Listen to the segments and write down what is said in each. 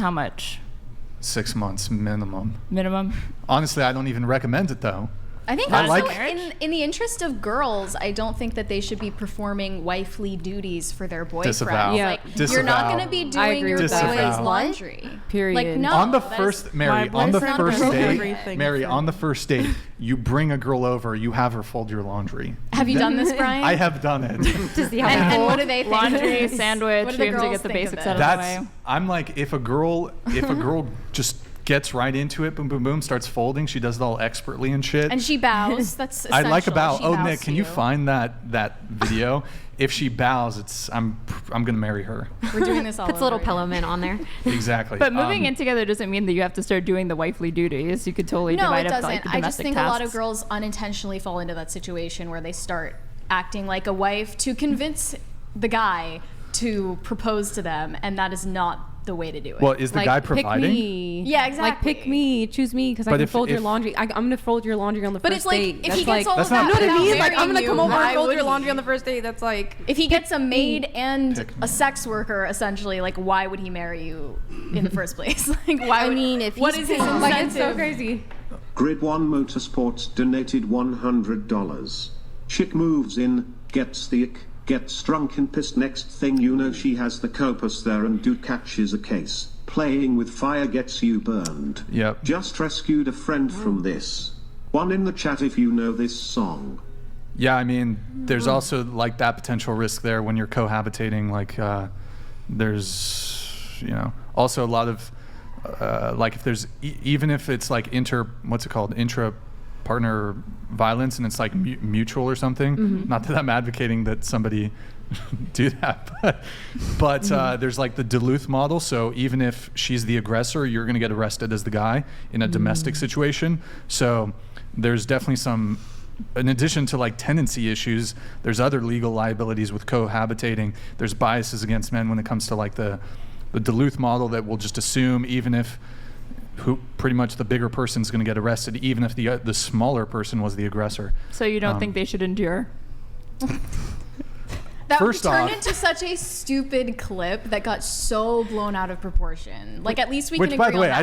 how much? 6 months minimum. Honestly, I don't even recommend it though. I think also in the interest of girls, I don't think that they should be performing wifely duties for their boyfriends. Disavow. Yeah. You're not going to be doing your boy's laundry. Period. Like, no. On the first, Mary, on the first date, you bring a girl over, you have her fold your laundry. Have you done this, Brian? I have done it. And what do they think? Laundry, sandwich, you have to get the basics out of the way. I'm like, if a girl just gets right into it, boom, boom, boom, starts folding. She does it all expertly and shit. And she bows. That's essential. I like a bow. Oh, Nick, can you find that video? If she bows, I'm gonna marry her. We're doing this all Puts a little pillow mint on there. Exactly. But moving in together doesn't mean that you have to start doing the wifely duties. You could totally divide up like the domestic tasks. I just think a lot of girls unintentionally fall into that situation where they start acting like a wife to convince the guy to propose to them, and that is not the way to do it. Well, is the guy providing? Pick me. Yeah, exactly. Like, pick me, choose me, because I can fold your laundry. I'm going to fold your laundry on the first date. But it's like, if he gets all of that, you know what I mean? Like, I'm going to come over and fold your laundry on the first date. That's like... If he gets a maid and a sex worker, essentially, like, why would he marry you in the first place? Like, why? I mean, if what is his incentive? Like, it's so crazy. Grid One Motorsports donated $100. Chick moves in, gets the ick, gets drunk and pissed. Next thing you know, she has the copus there and dude catches a case. Playing with fire gets you burned. Yep. Just rescued a friend from this. One in the chat if you know this song. Yeah, I mean, there's also like that potential risk there when you're cohabitating. Like, there's, also a lot of, like if there's, even if it's like intra-partner violence and it's like mutual or something. Mm-hmm. Not that I'm advocating that somebody do that, but there's like the Duluth model. So even if she's the aggressor, you're going to get arrested as the guy in a domestic situation. So there's definitely some, in addition to like tenancy issues, there's other legal liabilities with cohabitating. There's biases against men when it comes to like the Duluth model that will just assume even if pretty much the bigger person's going to get arrested, even if the smaller person was the aggressor. So you don't think they should endure? That turned into such a stupid clip that got so blown out of proportion. Like, at least we can agree on that, by the way, right?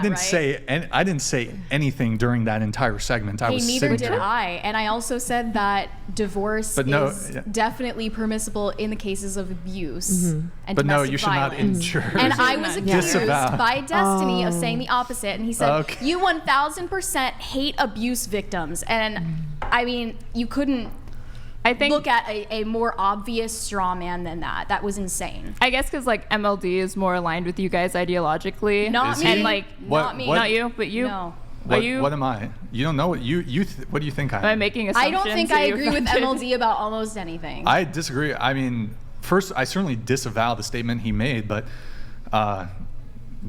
I didn't say anything during that entire segment. Neither did I. And I also said that divorce is definitely permissible in the cases of abuse and but domestic no, you should violence. not endure. And I was accused by Destiny of saying the opposite. And he said, you 1,000% hate abuse victims. And I mean, you couldn't look at a more obvious straw man than that. That was insane. I guess because like MLD is more aligned with you guys ideologically. Not me. And like not me. Not you, but you. No. What am I? You don't know what what do you think I am? Am I making assumptions? I don't think I agree with MLD about almost anything. I disagree. I mean, first, I certainly disavow the statement he made, but yeah.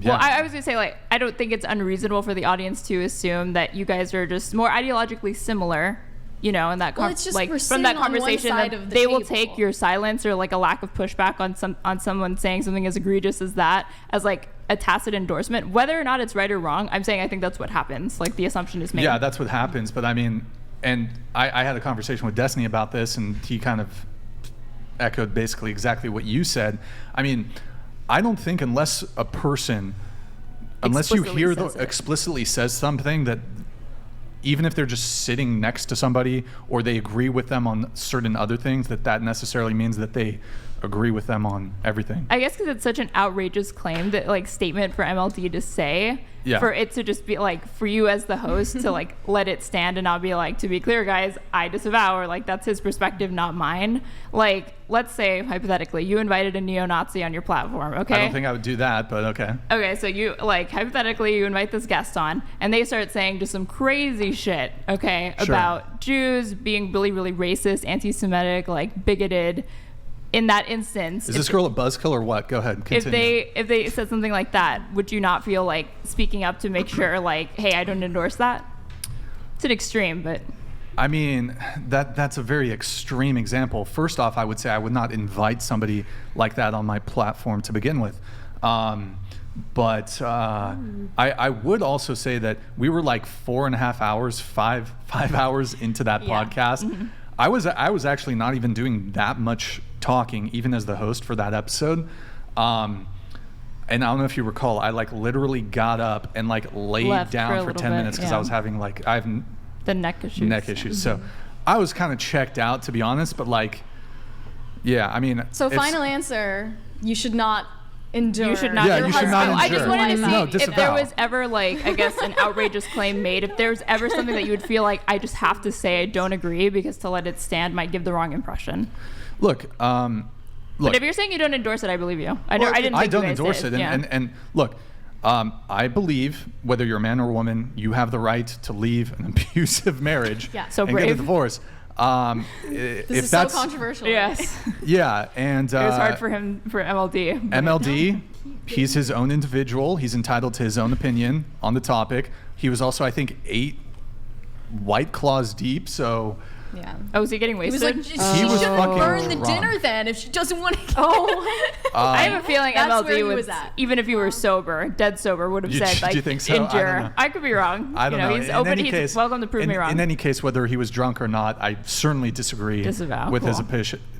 Well, I was going to say, like, I don't think it's unreasonable for the audience to assume that you guys are just more ideologically similar. In that from that conversation, that they will take your silence or like a lack of pushback on someone saying something as egregious as that as like a tacit endorsement, whether or not it's right or wrong. I'm saying I think that's what happens. Like the assumption is made. Yeah, that's what happens. But I mean, and I had a conversation with Destiny about this, and he kind of echoed basically exactly what you said. I mean, I don't think unless you hear explicitly says something that, even if they're just sitting next to somebody or they agree with them on certain other things, that necessarily means that they agree with them on everything. I guess because it's such an outrageous claim, that like statement for MLD to say, for it to just be like, for you as the host to like let it stand and not be like, to be clear guys, I disavow, or like that's his perspective, not mine. Like, let's say hypothetically you invited a neo-Nazi on your platform, okay? I don't think I would do that, but okay. Okay, so you like hypothetically you invite this guest on and they start saying just some crazy shit, okay, about Jews being really, really racist, anti-Semitic, like bigoted. In that instance, is this girl a buzzkill or what? Go ahead, continue. If they said something like that, would you not feel like speaking up to make sure, like, hey, I don't endorse that? It's an extreme, but I mean, that's a very extreme example. First off, I would say I would not invite somebody like that on my platform to begin with. But I would also say that we were like 4.5 hours, five hours into that podcast. Mm-hmm. I was actually not even doing that much talking, even as the host for that episode. and I don't know if you recall, I like literally got up and like laid down for 10 minutes because I was having like I have the neck issues. So I was kind of checked out, to be honest. But like, yeah, I mean. So final answer: you should not endure. You should not. Yeah, you should not endure. I just wanted to see if there was ever like, I guess, an outrageous claim made. If there's ever something that you would feel like I just have to say I don't agree because to let it stand might give the wrong impression. Look. But if you're saying you don't endorse it, I believe you. I don't endorse it. And look, I believe whether you're a man or a woman, you have the right to leave an abusive marriage so and brave. get a divorce. This is so controversial. Yes. Yeah, and it was hard for MLD. MLD, he's his own individual. He's entitled to his own opinion on the topic. He was also, I think, 8 White Claws deep, so... Yeah. Oh, was he getting wasted? He was like, she shouldn't burn the dinner then if she doesn't want to. I have a feeling MLD would, even if you were sober, dead sober, would have said like, do you think so? endure. I could be wrong. I don't know. He's open. He's welcome to prove me wrong. In any case, whether he was drunk or not, I certainly disagree with his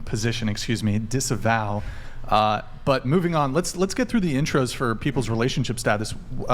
position. Disavow. But moving on, let's get through the intros for people's relationship status.